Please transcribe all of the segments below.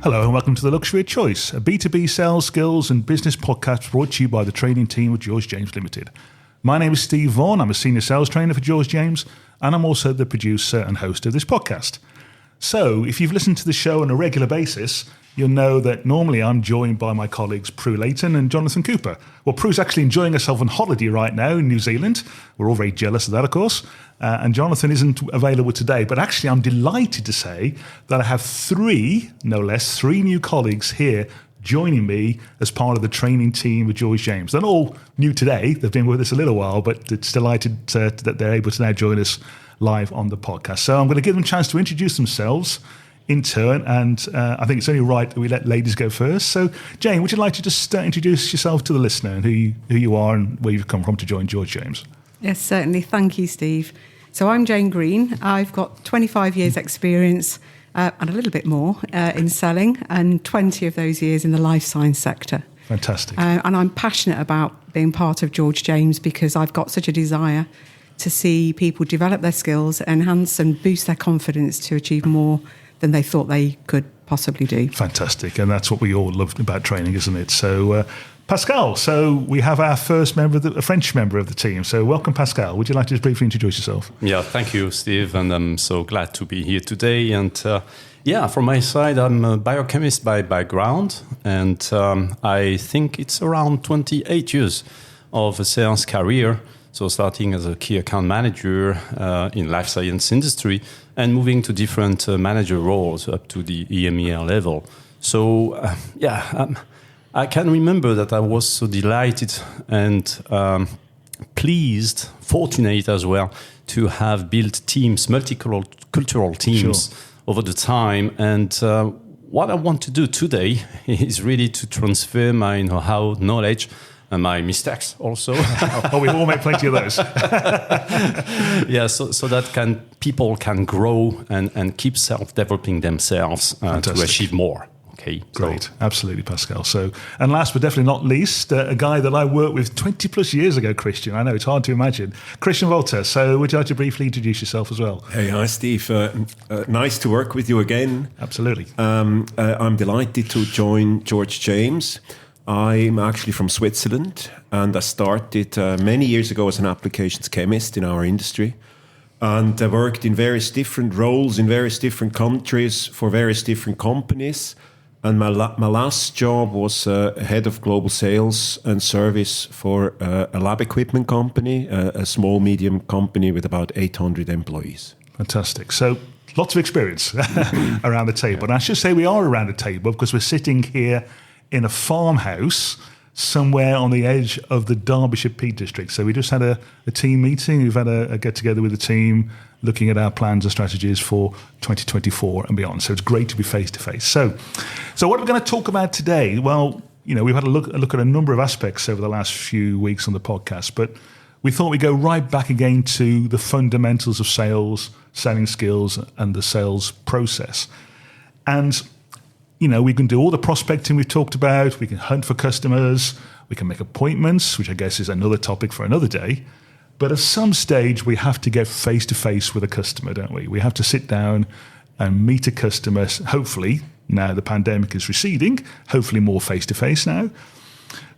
Hello and welcome to The Luxury of Choice, a B2B sales skills and business podcast brought to you by the training team of George James Limited. My name is Steve Vaughan, I'm a senior sales trainer for George James, and I'm also the producer and host of this podcast. So, if you've listened to the show on a regular basis, you'll know that normally I'm joined by my colleagues Prue Layton and Jonathan Cooper. Well, Prue's actually enjoying herself on holiday right now in New Zealand. We're all very jealous of that, of course. And Jonathan isn't available today. But actually, I'm delighted to say that I have three new colleagues here joining me as part of the training team with George James. They're not all new today. They've been with us a little while, but it's delighted that they're able to now join us live on the podcast. So I'm going to give them a chance to introduce themselves in turn, and I think it's only right that we let ladies go first. So, Jayne, would you like to just introduce yourself to the listener and who you are and where you've come from to join George James? Yes, certainly. Thank you, Steve. So I'm Jayne Green. I've got 25 years experience and a little bit more in selling, and 20 of those years in the life science sector. Fantastic. And I'm passionate about being part of George James because I've got such a desire to see people develop their skills, enhance and boost their confidence to achieve more than they thought they could possibly do. Fantastic. And that's what we all love about training, isn't it? So, Pascal, so we have our first a French member of the team. So welcome, Pascal. Would you like to just briefly introduce yourself? Yeah, thank you, Steve. And I'm so glad to be here today. And from my side, I'm a biochemist by background. And I think it's around 28 years of a sales career. So starting as a key account manager in life science industry and moving to different manager roles up to the EMEA level. So I can remember that I was so delighted and pleased, fortunate as well, to have built teams, multicultural teams over the time. And what I want to do today is really to transfer my know-how, knowledge, and my mistakes also. We all make plenty of those. So that people can grow and keep self-developing themselves to achieve more. Okay, great, absolutely, Pascal. So, and last but definitely not least, a guy that I worked with 20 plus years ago, Christian. I know it's hard to imagine. Christian Volta. So, would you like to briefly introduce yourself as well? Hey, hi, Steve. Nice to work with you again. Absolutely. I'm delighted to join George James. I'm actually from Switzerland, and I started many years ago as an applications chemist in our industry. And I worked in various different roles in various different countries for various different companies. And my last job was head of global sales and service for a lab equipment company, a small, medium company with about 800 employees. Fantastic. So lots of experience around the table. And I should say we are around the table because we're sitting here in a farmhouse somewhere on the edge of the Derbyshire Peak District. So we just had a team meeting. We've had a get-together with the team looking at our plans and strategies for 2024 and beyond. So it's great to be face-to-face. So what are we going to talk about today? Well, we've had a look at a number of aspects over the last few weeks on the podcast, but we thought we'd go right back again to the fundamentals of sales, selling skills, and the sales process. And we can do all the prospecting we've talked about. We can hunt for customers. We can make appointments, which I guess is another topic for another day. But at some stage, we have to get face-to-face with a customer, don't we? We have to sit down and meet a customer. Hopefully, now the pandemic is receding, hopefully more face-to-face now.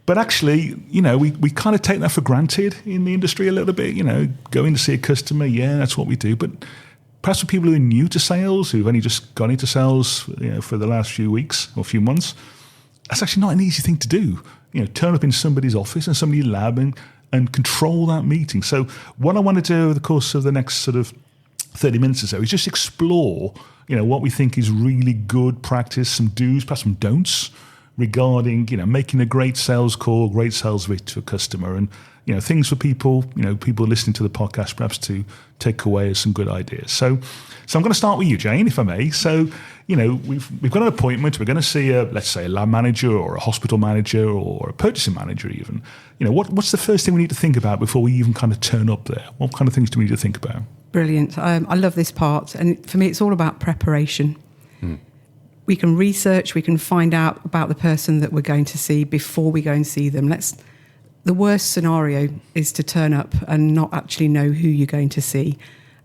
But actually, we kind of take that for granted in the industry a little bit. Going to see a customer, that's what we do. But perhaps for people who are new to sales, who've only just gone into sales for the last few weeks or few months, that's actually not an easy thing to do. Turn up in somebody's office and somebody's lab and control that meeting. So what I want to do over the course of the next sort of 30 minutes or so is just explore, what we think is really good practice, some do's, perhaps some don'ts regarding, making a great sales call, great sales pitch to a customer, and things for people, people listening to the podcast perhaps to take away as some good ideas. So I'm going to start with you, Jayne, if I may. So, we've got an appointment. We're going to see let's say a lab manager or a hospital manager or a purchasing manager even. What's the first thing we need to think about before we even kind of turn up there? What kind of things do we need to think about? Brilliant. I love this part. And for me, it's all about preparation. We can research, we can find out about the person that we're going to see before we go and see them. The worst scenario is to turn up and not actually know who you're going to see.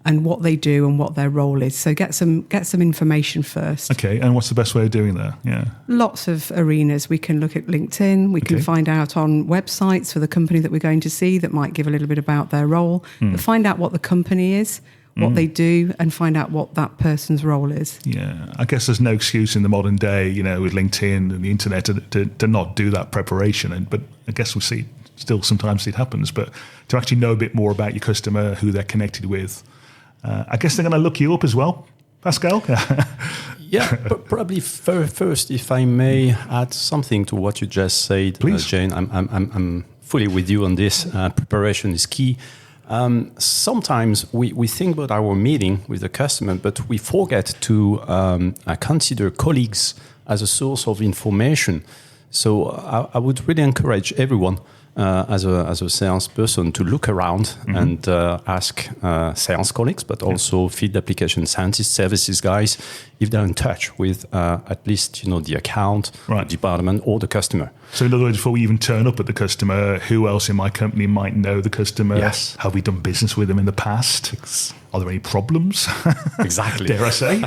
and what they do and what their role is. So get some information first. Okay, and what's the best way of doing that? Yeah. Lots of arenas. We can look at LinkedIn. We can find out on websites for the company that we're going to see that might give a little bit about their role. But find out what the company is, what they do, and find out what that person's role is. Yeah, I guess there's no excuse in the modern day, with LinkedIn and the internet to not do that preparation. But I guess we see still sometimes it happens. But to actually know a bit more about your customer, who they're connected with, I guess they're going to look you up as well, Pascal. Yeah, but probably first, if I may add something to what you just said, Jayne, I'm fully with you on this. Preparation is key. Sometimes we think about our meeting with the customer, but we forget to consider colleagues as a source of information. So I would really encourage everyone as a salesperson to look around and ask sales colleagues, but also field application scientists, services guys, if they're in touch with at least the account, the department, or the customer. So in other words, before we even turn up at the customer, who else in my company might know the customer? Yes. Have we done business with them in the past? Are there any problems? Exactly. Dare I say?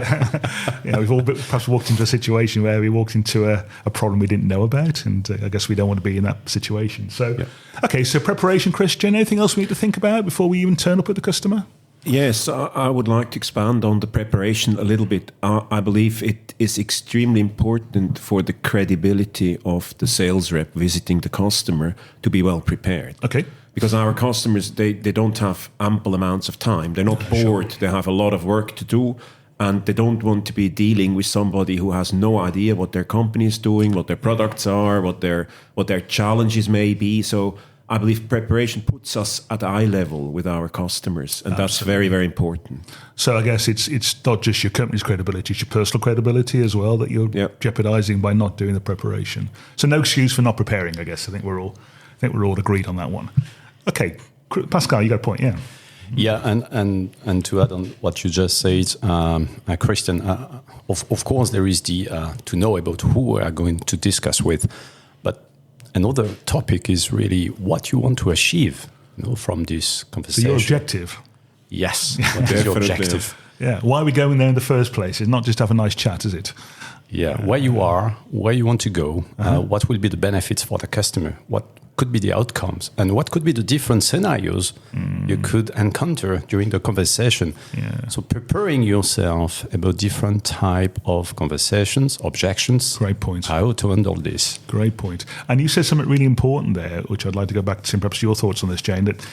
We've all perhaps walked into a situation where we walked into a problem we didn't know about, and I guess we don't want to be in that situation. So, okay, so preparation, Christian, anything else we need to think about before we even turn up at the customer? Yes, I would like to expand on the preparation a little bit. I believe it is extremely important for the credibility of the sales rep visiting the customer to be well prepared. Okay. Because our customers, they don't have ample amounts of time. They're not bored. They have a lot of work to do, and they don't want to be dealing with somebody who has no idea what their company is doing, what their products are, what their challenges may be. So I believe preparation puts us at eye level with our customers, and that's very, very important. So I guess it's not just your company's credibility, it's your personal credibility as well that you're jeopardizing by not doing the preparation. So no excuse for not preparing, I guess. I think we're all agreed on that one. Okay, Pascal, you got a point, yeah. Yeah, and to add on what you just said, Christian, of course there is the to know about who we are going to discuss with, but another topic is really what you want to achieve from this conversation. So your objective. Yes, what is your objective? Yeah, why are we going there in the first place? It's not just have a nice chat, is it? Yeah, where you are, where you want to go, what will be the benefits for the customer, what could be the outcomes, and what could be the different scenarios you could encounter during the conversation. Yeah. So preparing yourself about different type of conversations, objections. Great point. How to handle this. Great point. And you said something really important there, which I'd like to go back to, perhaps your thoughts on this, Jayne, that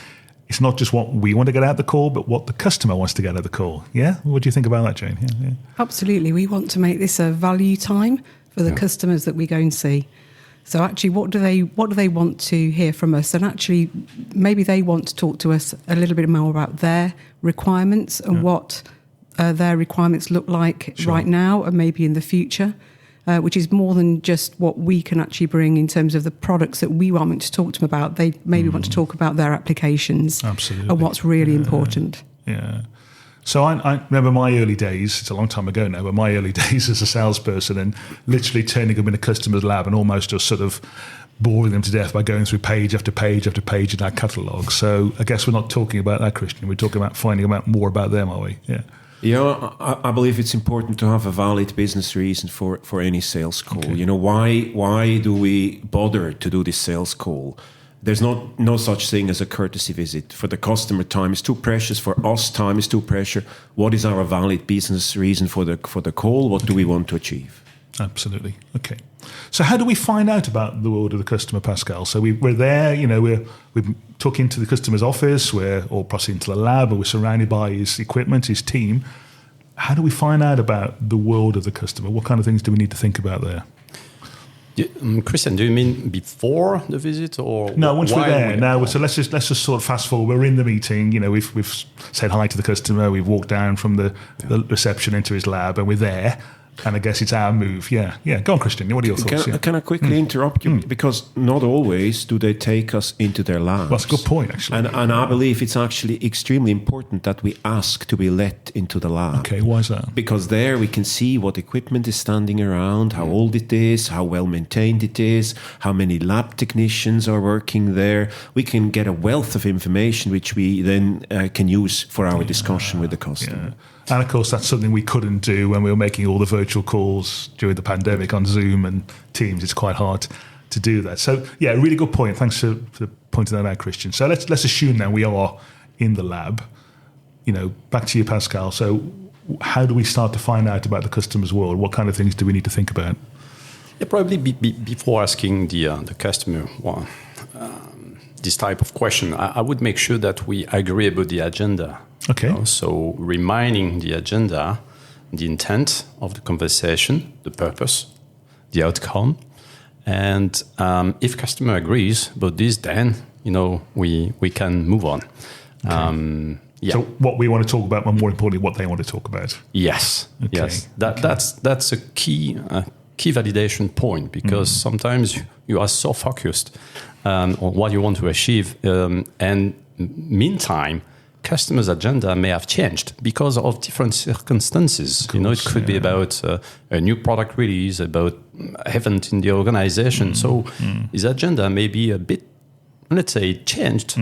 it's not just what we want to get out of the call, but what the customer wants to get out of the call. Yeah? What do you think about that, Jayne? Yeah. Absolutely. We want to make this a value time for the customers that we go and see. So actually, what do they want to hear from us? And actually, maybe they want to talk to us a little bit more about their requirements and what their requirements look like right now and maybe in the future, which is more than just what we can actually bring in terms of the products that we want to talk to them about. They maybe want to talk about their applications and what's really important. Yeah. So I remember my early days, it's a long time ago now, but my early days as a salesperson and literally turning up in a customer's lab and almost just sort of boring them to death by going through page after page after page in our catalogue. So I guess we're not talking about that, Christian. We're talking about finding out more about them, are we? Yeah. Yeah, I believe it's important to have a valid business reason for any sales call. Okay. Why do we bother to do this sales call? There's no such thing as a courtesy visit. For the customer, time is too precious. For us, time is too precious. What is our valid business reason for the call? What do we want to achieve? Absolutely. Okay. So how do we find out about the world of the customer, Pascal? So we're there, we took into the customer's office, or possibly into the lab, or we're surrounded by his equipment, his team. How do we find out about the world of the customer? What kind of things do we need to think about there? Christian, do you mean before the visit or no? Once we're there, now. So let's just sort of fast forward. We're in the meeting. We've said hi to the customer. We've walked down from the reception into his lab, and we're there. And I guess it's our move. Yeah. Go on, Christian. What are your thoughts? Can I quickly interrupt you? Because not always do they take us into their labs. Well, that's a good point, actually. And I believe it's actually extremely important that we ask to be let into the lab. Okay, why is that? Because there we can see what equipment is standing around, how old it is, how well maintained it is, how many lab technicians are working there. We can get a wealth of information which we then can use for our discussion with the customer. Yeah. And of course, that's something we couldn't do when we were making all the virtual calls during the pandemic on Zoom and Teams. It's quite hard to do that. So, yeah, a really good point. Thanks for pointing that out, Christian. So let's assume now we are in the lab. Back to you, Pascal. So how do we start to find out about the customer's world? What kind of things do we need to think about? Yeah, probably before asking the customer this type of question, I would make sure that we agree about the agenda. Okay. So reminding the agenda, the intent of the conversation, the purpose, the outcome, and if customer agrees about this, then we can move on. Okay. Yeah. So what we want to talk about, but more importantly, what they want to talk about. Yes. Okay. Yes. That's a key validation point, because sometimes you are so focused on what you want to achieve, and meantime, customers' agenda may have changed because of different circumstances. It could be about a new product release, about event in the organization. So his agenda may be a bit, let's say, changed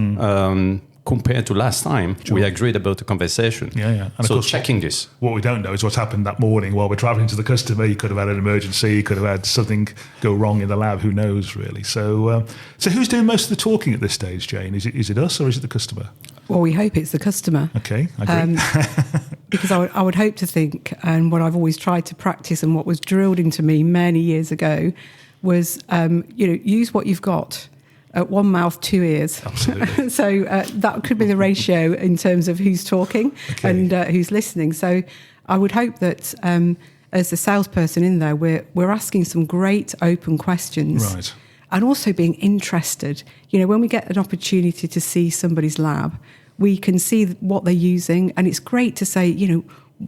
compared to last time we agreed about the conversation. Yeah. And so of course, checking this. What we don't know is what's happened that morning while we're traveling to the customer. You could have had an emergency. You could have had something go wrong in the lab. Who knows, really? So who's doing most of the talking at this stage, Jayne? Is it us or is it the customer? Well, we hope it's the customer. Okay, I agree. Because I would hope to think, and what I've always tried to practice and what was drilled into me many years ago was, use what you've got. One mouth, two ears. Absolutely. So that could be the ratio in terms of who's talking and who's listening. So I would hope that as the salesperson in there, we're asking some great open questions. Right. And also being interested. When we get an opportunity to see somebody's lab, we can see what they're using. And it's great to say,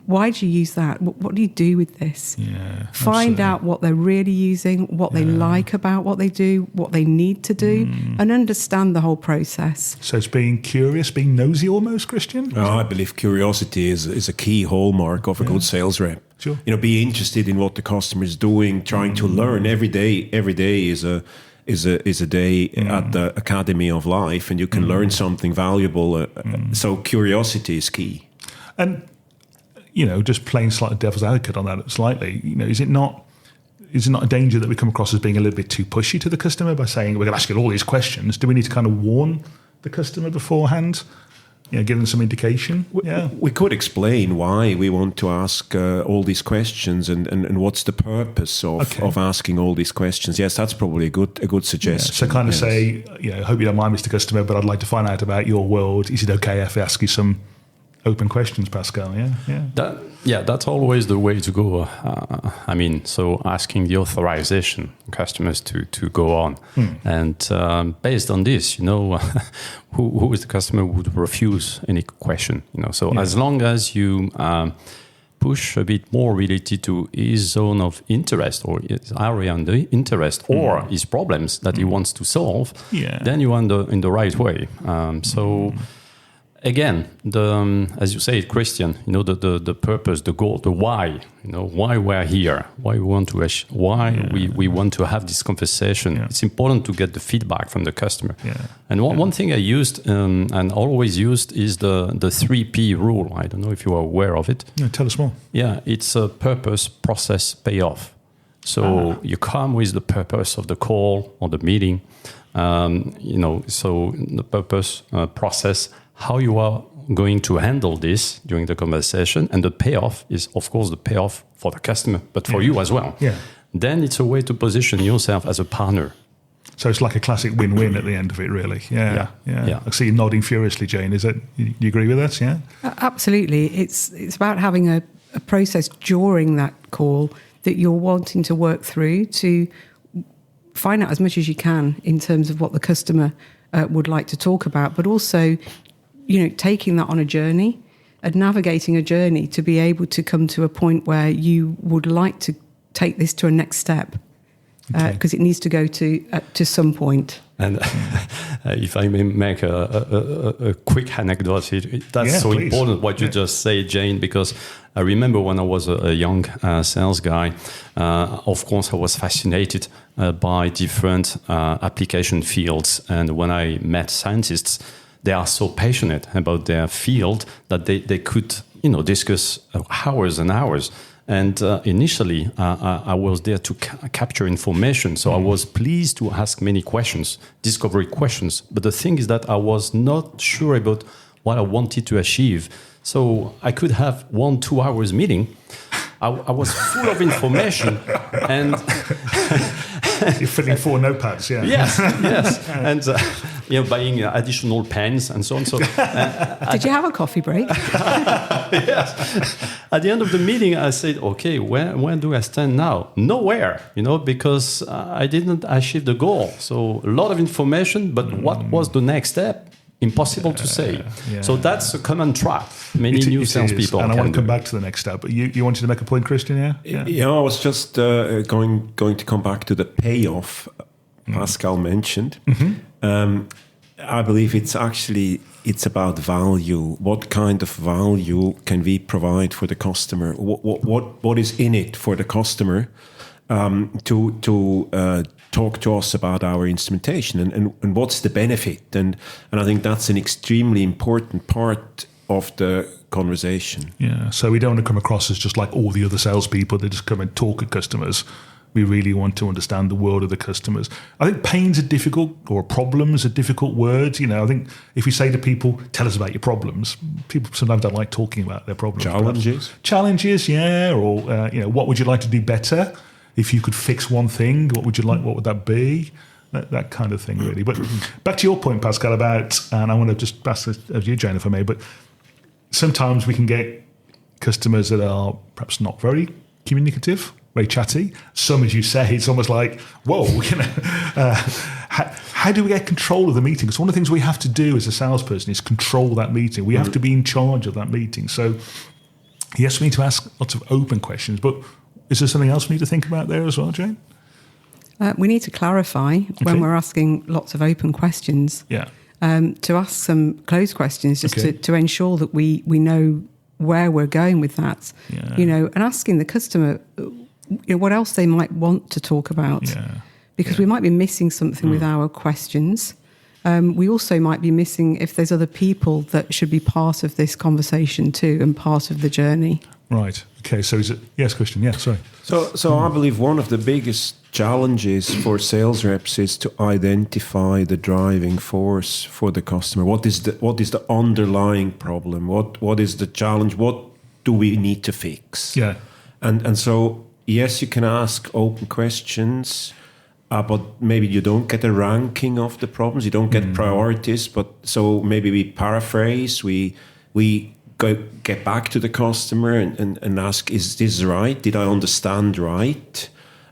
why do you use that? What do you do with this? Yeah. Find out what they're really using, what they like about what they do, what they need to do, and understand the whole process. So it's being curious, being nosy almost, Christian? I believe curiosity is a key hallmark of a good sales rep. Sure. Be interested in what the customer is doing, trying to learn every day. Every day is a day at the Academy of Life, and you can learn something valuable. So curiosity is key. And just playing slightly devil's advocate on that slightly, is it not a danger that we come across as being a little bit too pushy to the customer by saying we're going to ask you all these questions? Do we need to kind of warn the customer beforehand? Give them some indication? We could explain why we want to ask all these questions and what's the purpose of asking all these questions. Yes, that's probably a good suggestion. So kind of say, hope you don't mind, Mr. Customer, but I'd like to find out about your world. Is it okay if I ask you some open questions, Pascal? That's always the way to go. So asking the authorization customers to go on, and based on this, who is the customer would refuse any question. As long as you push a bit more related to his zone of interest or his area of interest or his problems that he wants to solve, then you are in the right way. Again, as you say, Christian, the purpose, the goal, the why, why we're here, why we want to, we want to have this conversation. It's important to get the feedback from the customer. And one thing I used and always used is the 3P rule. I don't know if you are aware of it. Tell us more. Yeah, it's a purpose, process, payoff. So you come with the purpose of the call or the meeting, so the purpose, process, how you are going to handle this during the conversation, and the payoff is, of course, the payoff for the customer, but for you as well. Then it's a way to position yourself as a partner. So it's like a classic win-win at the end of it, really. Yeah. I see you nodding furiously, Jayne. Is that, you agree with that? Yeah. Absolutely. It's about having a process during that call that you're wanting to work through to find out as much as you can in terms of what the customer would like to talk about, but also taking that on a journey navigating a journey to be able to come to a point where you would like to take this to a next step, because it needs to go to some point. And if I may make a quick anecdote, that's so please. important what you just say, Jayne, because I remember when I was a young sales guy, of course I was fascinated by different application fields. And when I met scientists, they are so passionate about their field that they could discuss hours and hours. And initially, I was there to capture information. So I was pleased to ask many questions, discovery questions. But the thing is that I was not sure about what I wanted to achieve. So I could have 1-2 hours meeting. I was full of information. And you're filling 4 notepads, yeah. Yes. And buying additional pens and so on. So, did you have a coffee break? Yes. At the end of the meeting, I said, okay, where do I stand now? Nowhere, because I didn't achieve the goal. So a lot of information, but what was the next step? Impossible to say. Yeah. So that's a common trap. Many new salespeople. And I want to come do. back to the next step. But you wanted to make a point, Christian, yeah? Yeah, I was just going to come back to the payoff Pascal mentioned. I believe it's about value. What kind of value can we provide for the customer? What is in it for the customer to talk to us about our instrumentation and what's the benefit? And I think that's an extremely important part of the conversation. Yeah, so we don't want to come across as just like all the other salespeople that just come and talk at customers. We really want to understand the world of the customers. I think pains are difficult, or problems are difficult words. I think if we say to people, tell us about your problems, people sometimes don't like talking about their problems. Challenges, yeah. Or, what would you like to do better? If you could fix one thing, what would that be? That kind of thing, really. But back to your point, Pascal, about, and I want to just ask this of you, Jayne, if I may, but sometimes we can get customers that are perhaps not very communicative, very chatty. Some, as you say, it's almost like, whoa, how do we get control of the meeting? Because one of the things we have to do as a salesperson is control that meeting. We have to be in charge of that meeting. So, yes, we need to ask lots of open questions, but is there something else we need to think about there as well, Jayne? We need to clarify when we're asking lots of open questions. Yeah. To ask some closed questions, just to ensure that we know where we're going with that. Yeah. And asking the customer, what else they might want to talk about. Yeah. Because we might be missing something with our questions. We also might be missing if there's other people that should be part of this conversation too and part of the journey. Right. Okay. So is it? Yes, Christian. Yeah. Sorry. So I believe one of the biggest challenges for sales reps is to identify the driving force for the customer. What is the underlying problem? What is the challenge? What do we need to fix? Yeah. And so yes, you can ask open questions. But maybe you don't get a ranking of the problems. You don't get priorities. But so maybe we paraphrase. We get back to the customer and ask, "Is this right? Did I understand right?"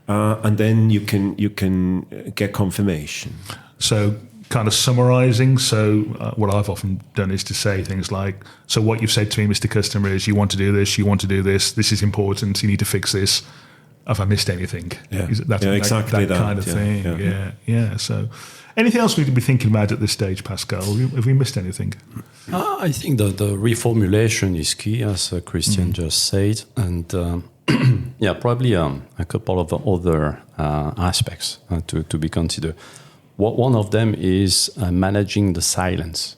And then you can get confirmation. So, kind of summarising. So, what I've often done is to say things like, "So what you've said to me, Mr. Customer, is you want to do this. You want to do this. This is important. You need to fix this. Have I missed anything?" Yeah, exactly that kind of thing. Yeah. So, anything else we need to be thinking about at this stage, Pascal? Have we missed anything? I think the reformulation is key, as Christian just said, and probably a couple of other aspects to be considered. One of them is managing the silence,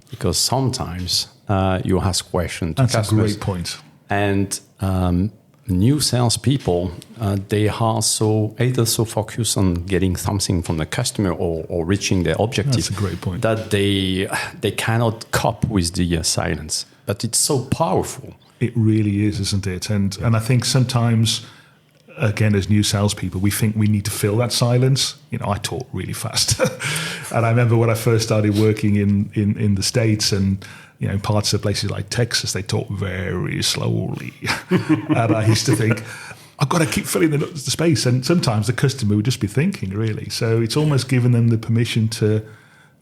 because sometimes you ask questions to customers. That's a great point. And new salespeople, they are either so focused on getting something from the customer or reaching their objective. That's a great point. That they cannot cope with the silence. But it's so powerful. It really is, isn't it? And I think sometimes, again, as new salespeople, we think we need to fill that silence. I talk really fast. And I remember when I first started working in the States, and parts of places like Texas, they talk very slowly. And I used to think, I've got to keep filling the space. And sometimes the customer would just be thinking, really. So it's almost giving them the permission to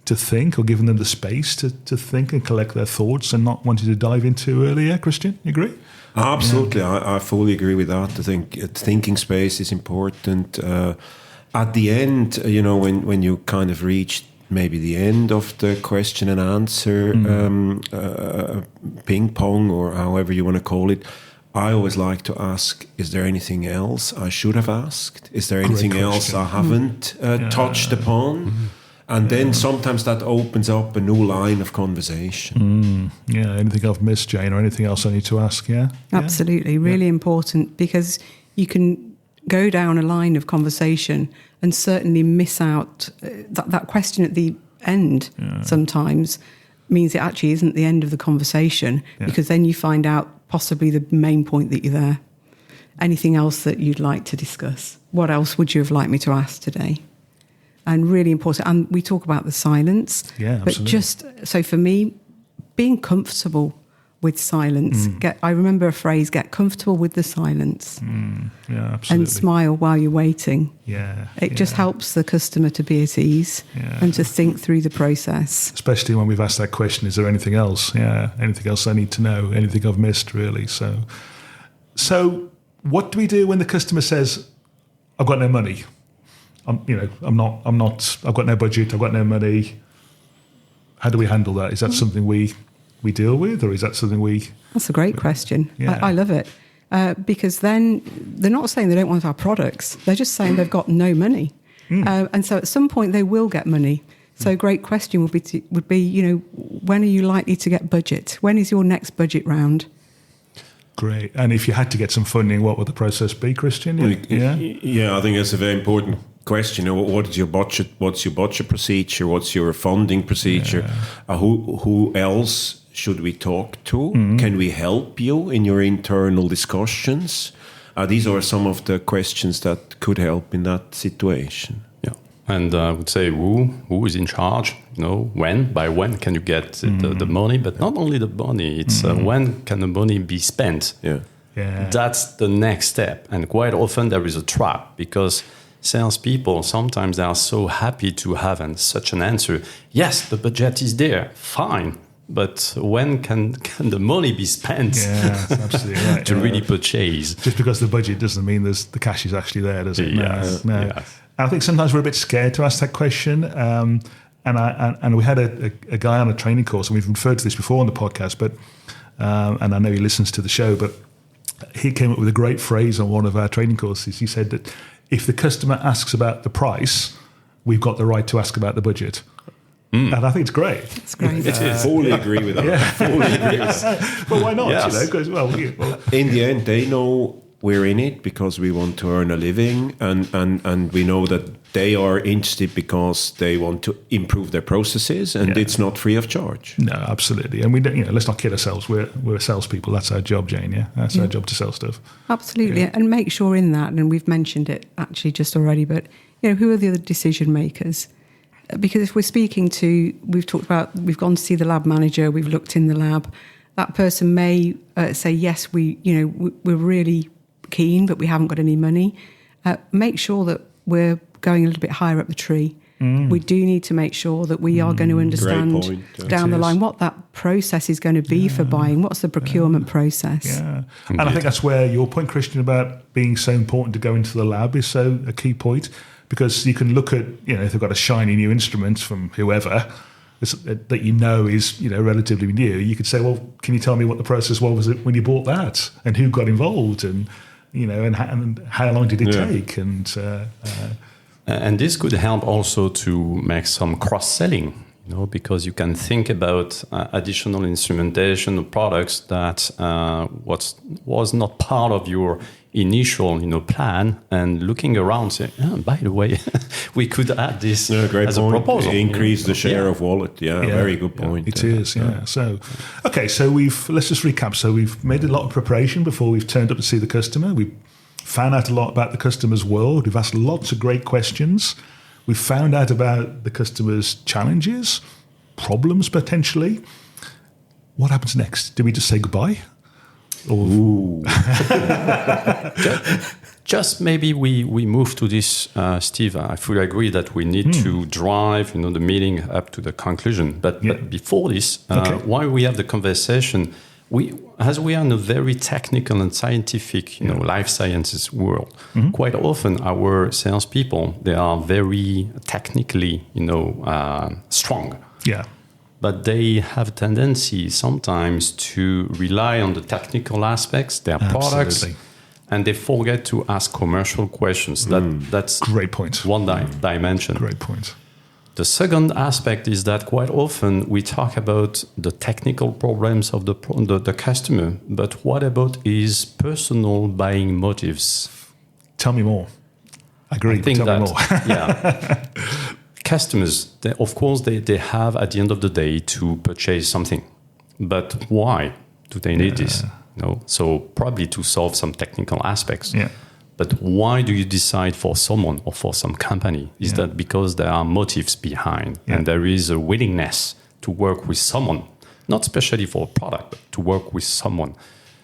to think, or giving them the space to think and collect their thoughts and not wanting to dive in too early. Yeah, Christian, you agree? Absolutely, I fully agree with that. I think thinking space is important. At the end, when you kind of reach maybe the end of the question and answer ping pong, or however you want to call it, I always like to ask, is there anything else I should have asked? Is there anything else I haven't touched upon? And then sometimes that opens up a new line of conversation. Yeah, anything I've missed, Jayne, or anything else I need to ask? Yeah, absolutely, really important, because you can go down a line of conversation and certainly miss out that question at the end. Sometimes means it actually isn't the end of the conversation, because then you find out possibly the main point that you're there. Anything else that you'd like to discuss? What else would you have liked me to ask today? And really important. And we talk about the silence. Yeah, but absolutely. so for me, being comfortable with silence. I remember a phrase, get comfortable with the silence. Yeah, absolutely. And smile while you're waiting. Yeah. It just helps the customer to be at ease and to think through the process. Especially when we've asked that question, is there anything else? Yeah, anything else I need to know? Anything I've missed, really? So what do we do when the customer says, I've got no money? I've got no budget, I've got no money. How do we handle that? Is that something we deal with, or is that something we... That's a great question. Yeah. I love it. Because then they're not saying they don't want our products. They're just saying they've got no money. And so at some point they will get money. So a great question would be, when are you likely to get budget? When is your next budget round? Great. And if you had to get some funding, what would the process be, Christian? Yeah, I think that's a very important question. What is your budget? What's your budget procedure? What's your funding procedure? Who else should we talk to? Can we help you in your internal discussions? These are some of the questions that could help in that situation. Yeah, and I would say who is in charge? By when can you get the money? But not only the money, it's when can the money be spent? Yeah. That's the next step. And quite often there is a trap, because salespeople, sometimes they are so happy to have such an answer. Yes, the budget is there, fine. But when can the money be spent absolutely right. to really purchase? Just because the budget doesn't mean the cash is actually there, does it? Yes. No. Yes. I think sometimes we're a bit scared to ask that question. And we had a guy on a training course, and we've referred to this before on the podcast, but and I know he listens to the show, but he came up with a great phrase on one of our training courses. He said that if the customer asks about the price, we've got the right to ask about the budget. And I think it's great. It's great. Fully agree with that. Fully agree with that. But why not? Yes. Because, in the end, they know we're in it because we want to earn a living, and we know that they are interested because they want to improve their processes, and it's not free of charge. No, absolutely. And we don't, let's not kid ourselves. We're salespeople. That's our job, Jayne. Yeah, that's our job to sell stuff. Absolutely, and make sure in that, and we've mentioned it actually just already, but who are the other decision makers? Because if we're speaking to, we've gone to see the lab manager, we've looked in the lab. That person may say, yes, we're really keen, but we haven't got any money. Make sure that we're going a little bit higher up the tree. We do need to make sure that we are going to understand down the line what that process is going to be for buying. What's the procurement process? Yeah, and I think that's where your point, Christian, about being so important to go into the lab is so a key point. Because you can look at, if they've got a shiny new instrument from whoever that is, relatively new, you could say, well, can you tell me what the process was when you bought that, and who got involved, and and how long did it take, and this could help also to make some cross-selling, because you can think about additional instrumentation of products that was not part of your initial plan, and looking around saying, by the way, we could add this as a proposal. Increase the share of wallet. Very good point. It is. So, okay, so let's just recap. So we've made a lot of preparation before we've turned up to see the customer. We found out a lot about the customer's world. We've asked lots of great questions. We've found out about the customer's challenges, problems potentially. What happens next? Do we just say goodbye? Ooh. Just maybe we move to this, Steve. I fully agree that we need to drive, the meeting up to the conclusion. But before this, while we have the conversation, as we are in a very technical and scientific, life sciences world, quite often our salespeople, they are very technically, strong. Yeah. But they have a tendency sometimes to rely on the technical aspects, their products, and they forget to ask commercial questions. That's great point. One dimension. Great point. The second aspect is that quite often we talk about the technical problems of the customer, but what about his personal buying motives? Tell me more. I agree. Tell me more. Customers, of course, they have at the end of the day to purchase something. But why do they need this? So probably to solve some technical aspects. Yeah. But why do you decide for someone or for some company? Is that because there are motives behind and there is a willingness to work with someone, not especially for a product, but to work with someone.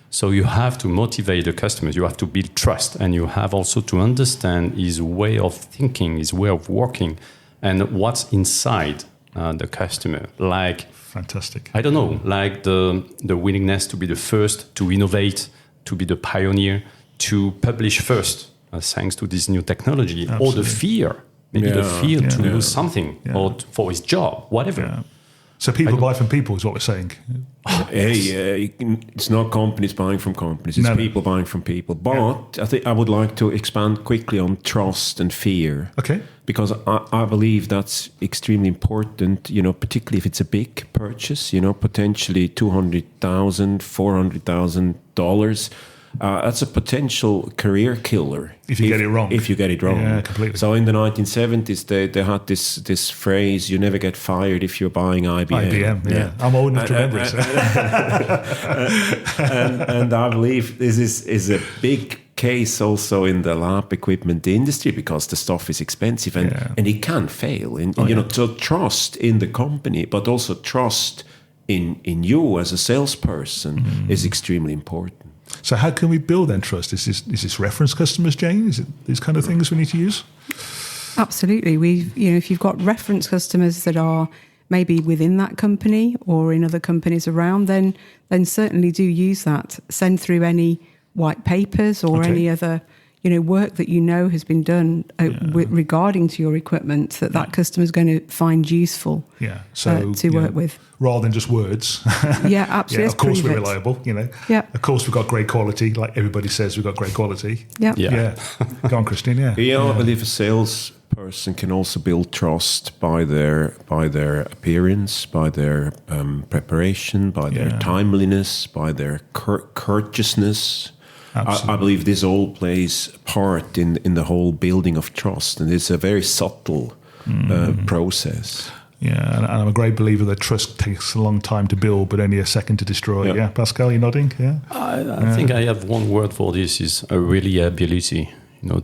So you have to motivate the customers, you have to build trust, and you have also to understand his way of thinking, his way of working, and what's inside the customer. Like, fantastic. I don't know, like the willingness to be the first, to innovate, to be the pioneer, to publish first, thanks to this new technology, or the fear, maybe the fear to lose something, or for his job, whatever. Yeah. So people buy from people is what we're saying. It's not companies buying from companies, it's people buying from people. But I think I would like to expand quickly on trust and fear. Okay. Because I believe that's extremely important, particularly if it's a big purchase, potentially $200,000, $400,000. That's a potential career killer. If you get it wrong. If you get it wrong. Yeah, completely. So in the 1970s, they had this phrase, you never get fired if you're buying IBM. IBM, yeah. I'm old enough to remember it. And I believe this is a big case also in the lab equipment industry because the stuff is expensive and it can fail. So trust in the company, but also trust in you as a salesperson is extremely important. So how can we build then trust? Is this reference customers, Jayne? Is it these kind of things we need to use? Absolutely. If you've got reference customers that are maybe within that company or in other companies around, then certainly do use that. Send through any white papers or any other work that has been done regarding to your equipment that customer is going to find useful to work with. Rather than just words. Yeah, absolutely. Of course we're reliable, Yeah. Of course we've got great quality, like everybody says we've got great quality. Yeah. Go on, Christian, I believe a salesperson can also build trust by their appearance, by their preparation, by their timeliness, by their courteousness. I believe this all plays part in the whole building of trust, and it's a very subtle process. Yeah, and I'm a great believer that trust takes a long time to build, but only a second to destroy. Yeah, Pascal, you're nodding. Yeah, I think I have one word for this: is a reliability.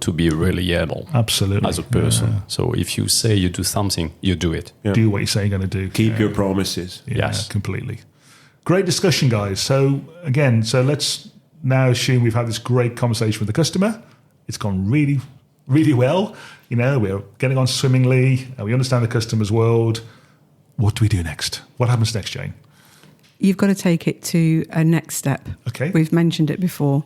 To be reliable. Absolutely, as a person. Yeah. So if you say you do something, you do it. Yeah. Do what you say you're going to do. Keep your promises. Yes, completely. Great discussion, guys. So let's now assume we've had this great conversation with the customer. It's gone really, really well. We're getting on swimmingly. We understand the customer's world. What do we do next? What happens next, Jayne? You've got to take it to a next step. Okay. We've mentioned it before.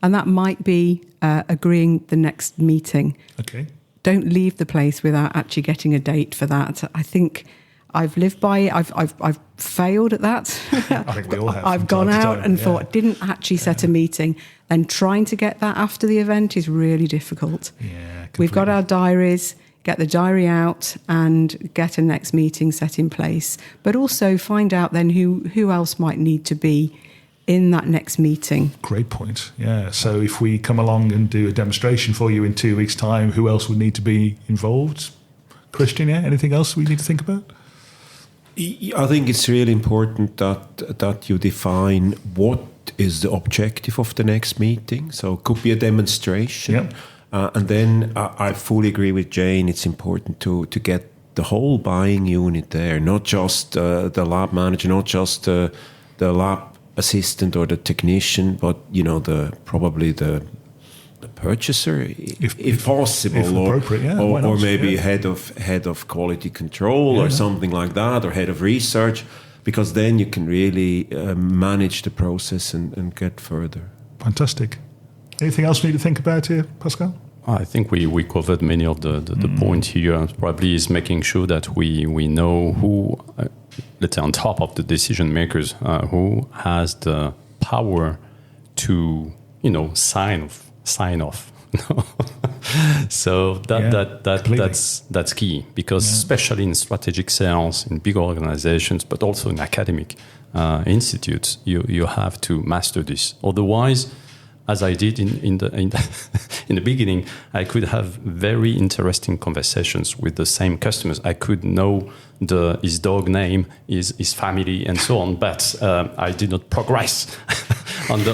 And that might be agreeing the next meeting. Okay. Don't leave the place without actually getting a date for that. I think I've lived by it. I've failed at that. I think we all have. I've gone out and thought, didn't actually set a meeting. And trying to get that after the event is really difficult. Yeah, completely. We've got our diaries, get the diary out and get a next meeting set in place. But also find out then who else might need to be in that next meeting. Great point. Yeah. So if we come along and do a demonstration for you in 2 weeks' time, who else would need to be involved? Christian, anything else we need to think about? I think it's really important that you define what is the objective of the next meeting. So it could be a demonstration. Yep. And then I fully agree with Jayne. It's important to get the whole buying unit there, not just the lab manager, not just the lab assistant or the technician, but probably the purchaser, if possible, if appropriate, yeah, or maybe head of quality control or something like that, or head of research, because then you can really manage the process and get further. Fantastic. Anything else we need to think about here, Pascal? I think we covered many of the point here. Probably is making sure that we know who, let's say, on top of the decision makers, who has the power to sign off. So that's key, because especially in strategic sales, in big organizations, but also in academic institutes, you have to master this. Otherwise, as I did in the beginning, I could have very interesting conversations with the same customers. I could know his dog name, his family, and so on, but I did not progress on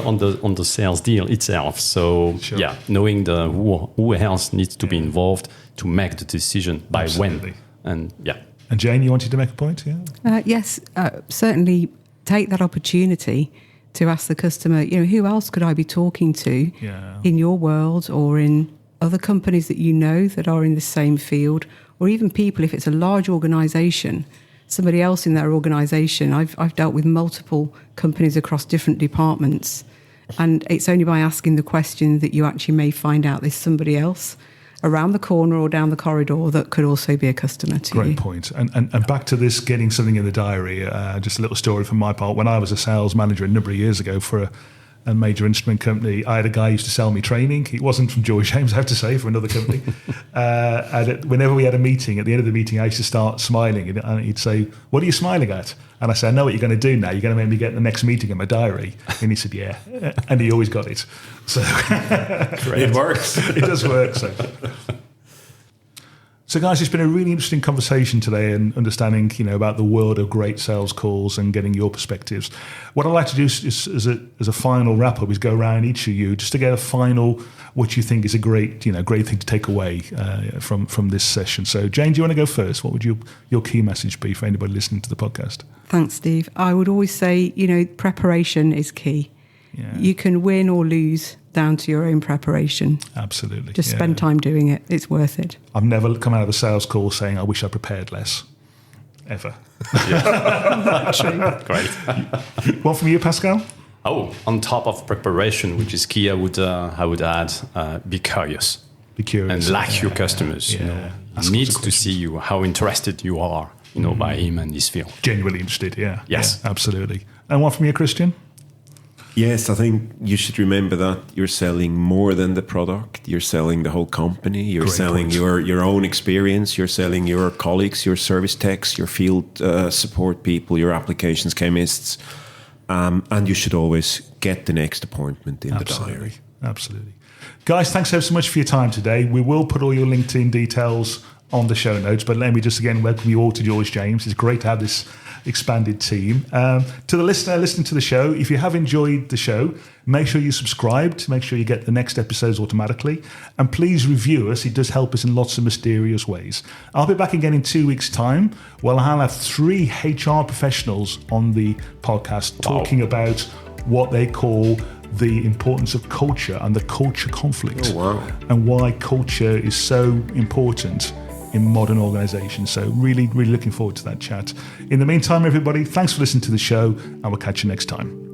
the sales deal itself. So knowing who else needs to be involved to make the decision by when, and And Jayne, you wanted to make a point? Yes, certainly take that opportunity to ask the customer, who else could I be talking to in your world, or in other companies that that are in the same field, or even people, if it's a large organisation, somebody else in their organisation. I've dealt with multiple companies across different departments, and it's only by asking the question that you actually may find out there's somebody else around the corner or down the corridor that could also be a customer to you. Great point. And back to this, getting something in the diary, just a little story from my part. When I was a sales manager a number of years ago for a major instrument company, I had a guy who used to sell me training. He wasn't from George James, I have to say, from another company. And whenever we had a meeting, at the end of the meeting, I used to start smiling, and he'd say, "What are you smiling at?" And I said, "I know what you're going to do now. You're going to make me get the next meeting in my diary." And he said, "Yeah." And he always got it. So it works. It does work. So guys, it's been a really interesting conversation today, and understanding, about the world of great sales calls and getting your perspectives. What I'd like to do is as a final wrap up, is go around each of you just to get a final, what you think is a great thing to take away from this session. So Jayne, do you want to go first? What would your key message be for anybody listening to the podcast? Thanks, Steve. I would always say, preparation is key. Yeah. You can win or lose down to your own preparation. Absolutely. Just spend time doing it. It's worth it. I've never come out of a sales call saying, "I wish I prepared less." Ever. True. Great. One from you, Pascal? On top of preparation, which is key, I would add, be curious. Be curious. And like your customers. He needs to see how interested you are, by him and his field. Genuinely interested, yeah. Yes. Yeah, absolutely. And one from you, Christian? Yes, I think you should remember that you're selling more than the product. You're selling the whole company. You're selling your own experience. You're selling your colleagues, your service techs, your field support people, your applications chemists. And you should always get the next appointment in the diary. Absolutely. Guys, thanks ever so much for your time today. We will put all your LinkedIn details on the show notes, but let me just again welcome you all to George James. It's great to have this expanded team. To the listener listening to the show, if you have enjoyed the show, make sure you subscribe to make sure you get the next episodes automatically, and please review us. It does help us in lots of mysterious ways. I'll be back again in 2 weeks' time. Well, I'll have 3 HR professionals on the podcast talking about what they call the importance of culture and the culture conflict. And why culture is so important in modern organizations. So really, really looking forward to that chat. In the meantime, everybody, thanks for listening to the show, and we'll catch you next time.